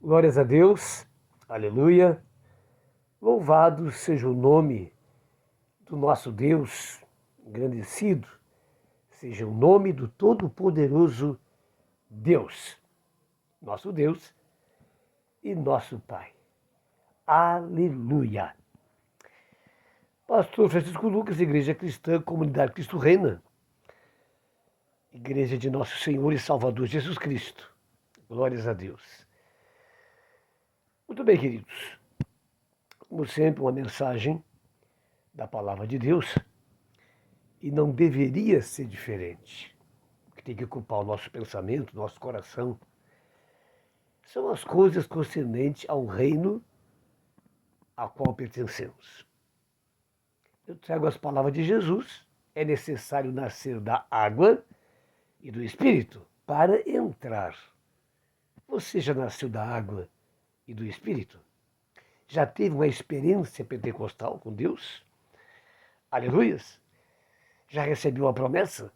Glórias a Deus, aleluia. Louvado seja o nome do nosso Deus, engrandecido seja o nome do Todo-Poderoso Deus, nosso Deus e nosso Pai. Aleluia. Pastor Francisco Lucas, Igreja Cristã, Comunidade Cristo Reina, Igreja de Nosso Senhor e Salvador Jesus Cristo. Glórias a Deus. Muito bem, queridos. Como sempre, uma mensagem da Palavra de Deus e não deveria ser diferente. O que tem que ocupar o nosso pensamento, nosso coração, são as coisas concernentes ao reino a qual pertencemos. Eu trago as palavras de Jesus. É necessário nascer da água e do Espírito para entrar. Você já nasceu da água e do Espírito? Já teve uma experiência pentecostal com Deus? Aleluias! Já recebeu a promessa?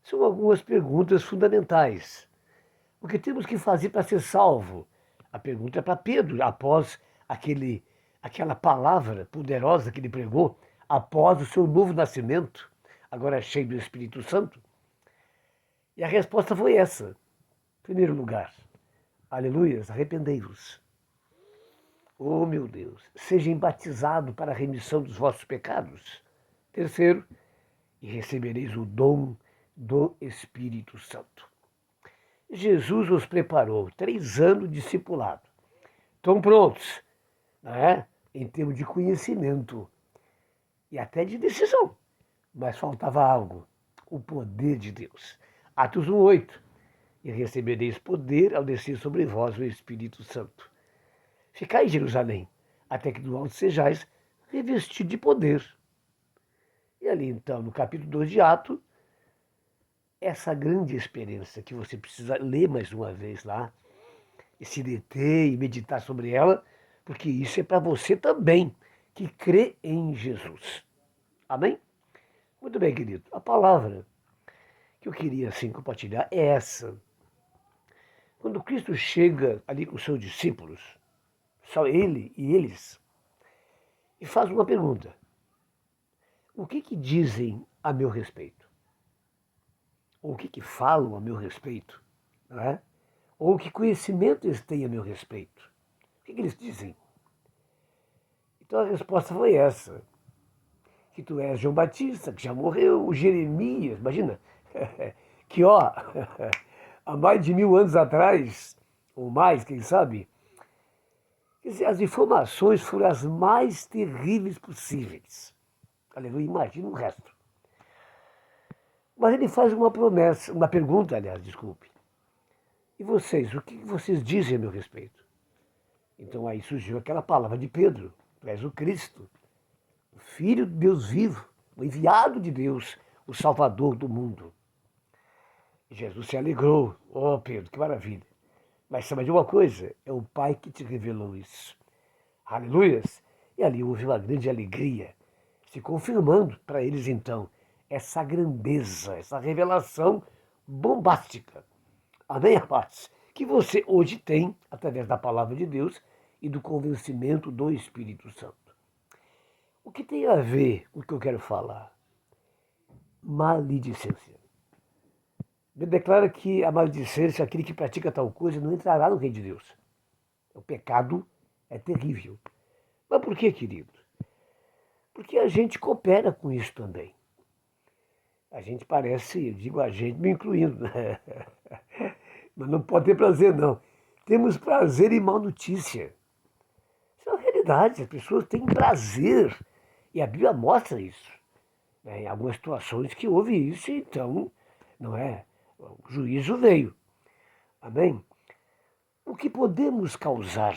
São algumas perguntas fundamentais. O que temos que fazer para ser salvo? A pergunta é para Pedro, após aquela palavra poderosa que ele pregou, após o seu novo nascimento, agora cheio do Espírito Santo. E a resposta foi essa. Em primeiro lugar, aleluias, arrependei-vos. Oh, meu Deus, sejam batizados para a remissão dos vossos pecados. Terceiro, e recebereis o dom do Espírito Santo. Jesus os preparou 3 anos de discipulado. Estão prontos, não é? Em termos de conhecimento e até de decisão. Mas faltava algo, o poder de Deus. Atos 1:8. E recebereis poder ao descer sobre vós o Espírito Santo. Ficai em Jerusalém, até que do alto sejais revestidos de poder. E ali então, no capítulo 2 de Atos, essa grande experiência que você precisa ler mais uma vez lá, e se deter e meditar sobre ela, porque isso é para você também, que crê em Jesus. Amém? Muito bem, querido. A palavra que eu queria assim compartilhar é essa. Quando Cristo chega ali com os seus discípulos, só ele e eles, e faz uma pergunta. O que dizem a meu respeito? Ou o que falam a meu respeito? Não é? Ou que conhecimento eles têm a meu respeito? O que eles dizem? Então a resposta foi essa. Que tu és João Batista, que já morreu, o Jeremias, imagina, que há mais de 1000 anos atrás, ou mais, quem sabe, quer dizer, as informações foram as mais terríveis possíveis. Aleluia, imagina o resto. Mas ele faz uma promessa, uma pergunta, aliás, desculpe. E vocês, o que vocês dizem a meu respeito? Então aí surgiu aquela palavra de Pedro, tu és o Cristo, o Filho de Deus vivo, o enviado de Deus, o Salvador do mundo. E Jesus se alegrou. Oh, Pedro, que maravilha. Mas sabe de uma coisa? É o Pai que te revelou isso. Aleluias! E ali houve uma grande alegria, se confirmando para eles então essa grandeza, essa revelação bombástica. Amém, rapaz? Que você hoje tem através da palavra de Deus e do convencimento do Espírito Santo. O que tem a ver com o que eu quero falar? Maledicência. Me declara que a maledicência, aquele que pratica tal coisa, não entrará no reino de Deus. O pecado é terrível. Mas por que, querido? Porque a gente coopera com isso também. A gente parece, eu digo a gente me incluindo, né? Mas não pode ter prazer, não. Temos prazer em má notícia. Isso é uma realidade, as pessoas têm prazer. E a Bíblia mostra isso. Em algumas situações que houve isso, então, não é? O juízo veio. Amém? O que podemos causar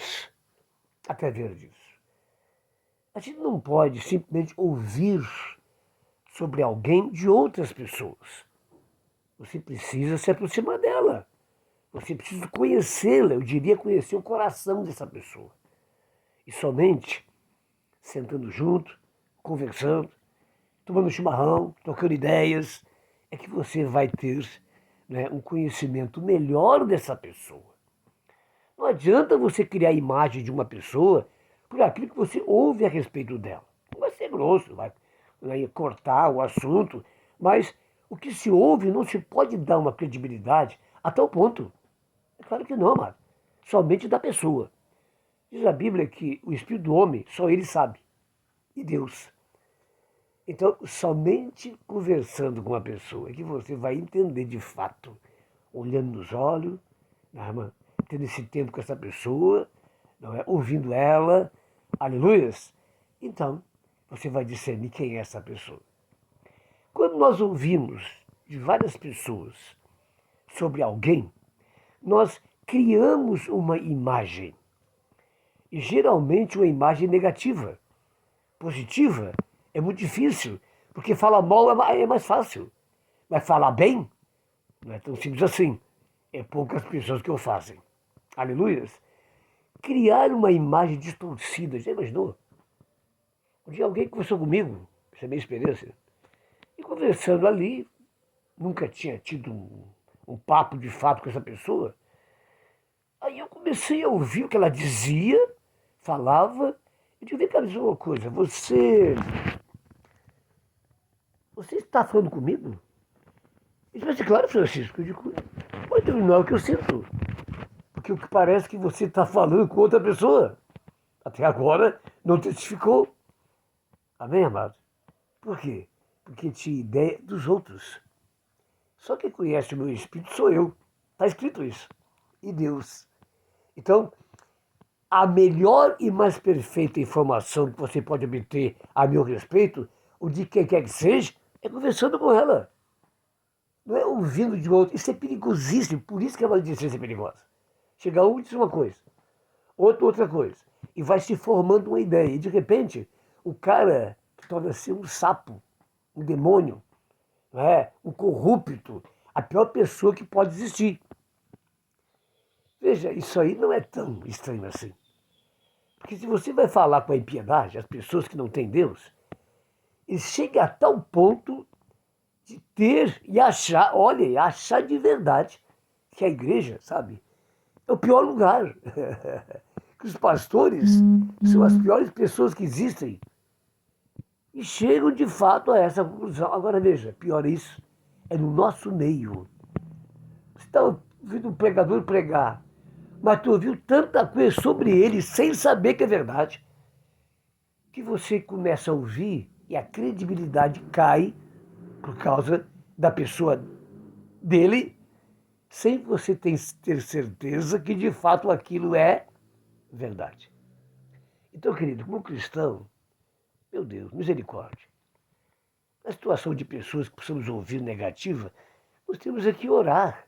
através disso? A gente não pode simplesmente ouvir sobre alguém de outras pessoas. Você precisa se aproximar dela. Você precisa conhecê-la, eu diria conhecer o coração dessa pessoa. E somente sentando junto, conversando, tomando chimarrão, trocando ideias, é que você vai ter, né, um conhecimento melhor dessa pessoa. Não adianta você criar a imagem de uma pessoa por aquilo que você ouve a respeito dela. Não vai ser grosso, vai cortar o assunto, mas o que se ouve não se pode dar uma credibilidade a tal ponto. É claro que não, amado. Somente da pessoa. Diz a Bíblia que o espírito do homem, só ele sabe. E Deus. Então, somente conversando com a pessoa é que você vai entender de fato, olhando nos olhos, né, irmã? Tendo esse tempo com essa pessoa, não é? Ouvindo ela, aleluias. Então, você vai discernir quem é essa pessoa. Quando nós ouvimos de várias pessoas sobre alguém, nós criamos uma imagem. E geralmente uma imagem negativa. Positiva é muito difícil, porque falar mal é mais fácil. Mas falar bem não é tão simples assim. É poucas pessoas que o fazem. Aleluias. Criar uma imagem distorcida, já imaginou? Um dia alguém conversou comigo, essa é a minha experiência, e conversando ali, nunca tinha tido um papo de fato com essa pessoa. Aí eu comecei a ouvir o que ela dizia, falava, e digo, vem cá, me diz uma coisa, você está falando comigo? Ele disse, claro, Francisco. Eu digo, mas não é o que eu sinto. Porque o que parece que você está falando com outra pessoa. Até agora não testificou. Amém, amado? Por quê? Porque tinha ideia dos outros. Só quem conhece o meu espírito sou eu. Está escrito isso. E Deus. Então, a melhor e mais perfeita informação que você pode obter a meu respeito, ou de quem quer que seja, é conversando com ela. Não é ouvindo de outro. Isso é perigosíssimo. Por isso que a maledicência é perigosa. Chega um e diz uma coisa, outro outra coisa. E vai se formando uma ideia. E de repente, o cara torna-se um sapo, um demônio, não é? Um corrupto, a pior pessoa que pode existir. Veja, isso aí não é tão estranho assim. Porque se você vai falar com a impiedade, as pessoas que não têm Deus, eles chegam a tal ponto de ter e achar, olha, achar de verdade que a igreja, sabe, é o pior lugar. Que os pastores são as piores pessoas que existem. E chegam de fato a essa conclusão. Agora veja, pior isso, é no nosso meio. Você está ouvindo um pregador pregar, mas tu ouviu tanta coisa sobre ele sem saber que é verdade, que você começa a ouvir e a credibilidade cai por causa da pessoa dele, sem você ter certeza que de fato aquilo é verdade. Então, querido, como cristão, meu Deus, misericórdia. Na situação de pessoas que precisamos ouvir negativa, nós temos aqui orar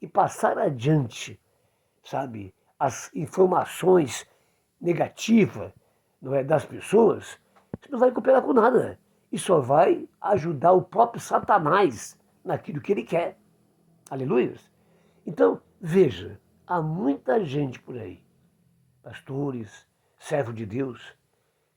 e passar adiante, sabe, as informações negativas, não é, das pessoas. Isso não vai cooperar com nada. E só vai ajudar o próprio Satanás naquilo que ele quer. Aleluia. Então, veja, há muita gente por aí, pastores, servos de Deus,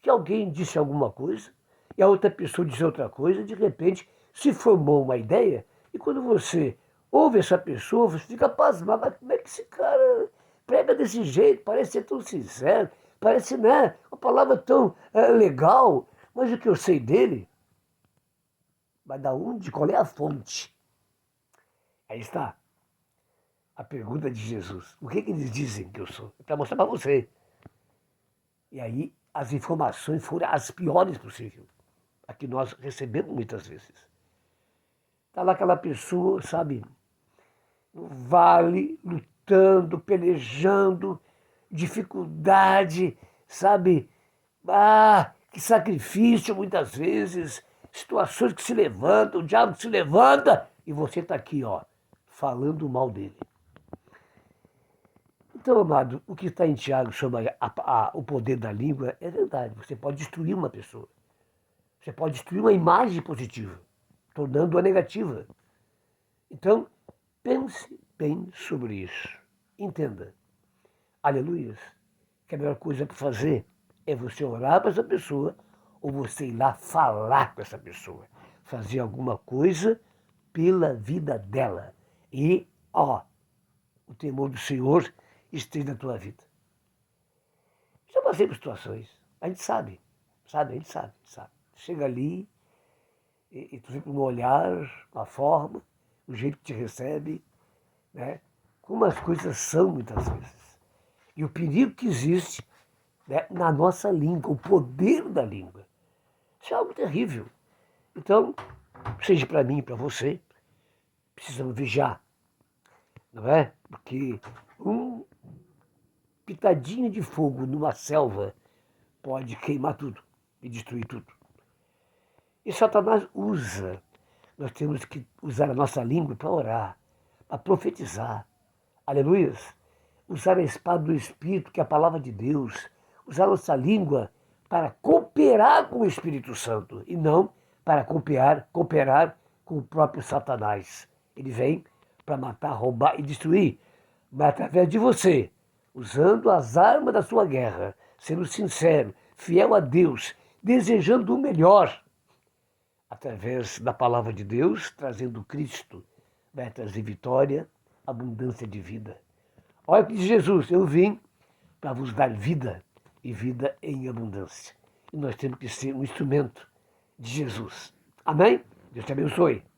que alguém disse alguma coisa e a outra pessoa disse outra coisa, de repente se formou uma ideia e quando você ouve essa pessoa, você fica pasmado, mas como é que esse cara prega desse jeito, parece ser tão sincero, parece, né, uma palavra tão legal, mas o que eu sei dele, vai dar onde? Qual é a fonte? Aí está a pergunta de Jesus. O que eles dizem que eu sou? É para mostrar para você. E aí as informações foram as piores possíveis, a que nós recebemos muitas vezes. Está lá aquela pessoa, sabe, no vale, lutando, pelejando, dificuldade, sabe? Ah, que sacrifício muitas vezes, situações que se levantam, o diabo se levanta e você está aqui, ó, falando mal dele. Então, amado, o que está em Tiago sobre o poder da língua é verdade. Você pode destruir uma pessoa. Você pode destruir uma imagem positiva, tornando-a negativa. Então, pense bem sobre isso. Entenda. Aleluias. Que a melhor coisa para fazer é você orar para essa pessoa ou você ir lá falar com essa pessoa. Fazer alguma coisa pela vida dela. E, ó, o temor do Senhor esteja na tua vida. Já passei por situações, a gente sabe, a gente sabe. Chega ali e tu vê no olhar, a forma, o jeito que te recebe, né? Como as coisas são muitas vezes. E o perigo que existe, né, na nossa língua, o poder da língua. Isso é algo terrível. Então, seja para mim e para você, precisamos vigiar, não é? Porque um pitadinho de fogo numa selva pode queimar tudo e destruir tudo. E Satanás usa, nós temos que usar a nossa língua para orar, para profetizar, aleluias, usar a espada do Espírito, que é a palavra de Deus, usar a nossa língua para cooperar com o Espírito Santo e não para cooperar com o próprio Satanás. Ele vem para matar, roubar e destruir, mas através de você, usando as armas da sua guerra, sendo sincero, fiel a Deus, desejando o melhor, através da palavra de Deus, trazendo Cristo, vai trazer vitória, abundância de vida. Olha o que diz Jesus, eu vim para vos dar vida e vida em abundância. E nós temos que ser um instrumento de Jesus. Amém? Deus te abençoe.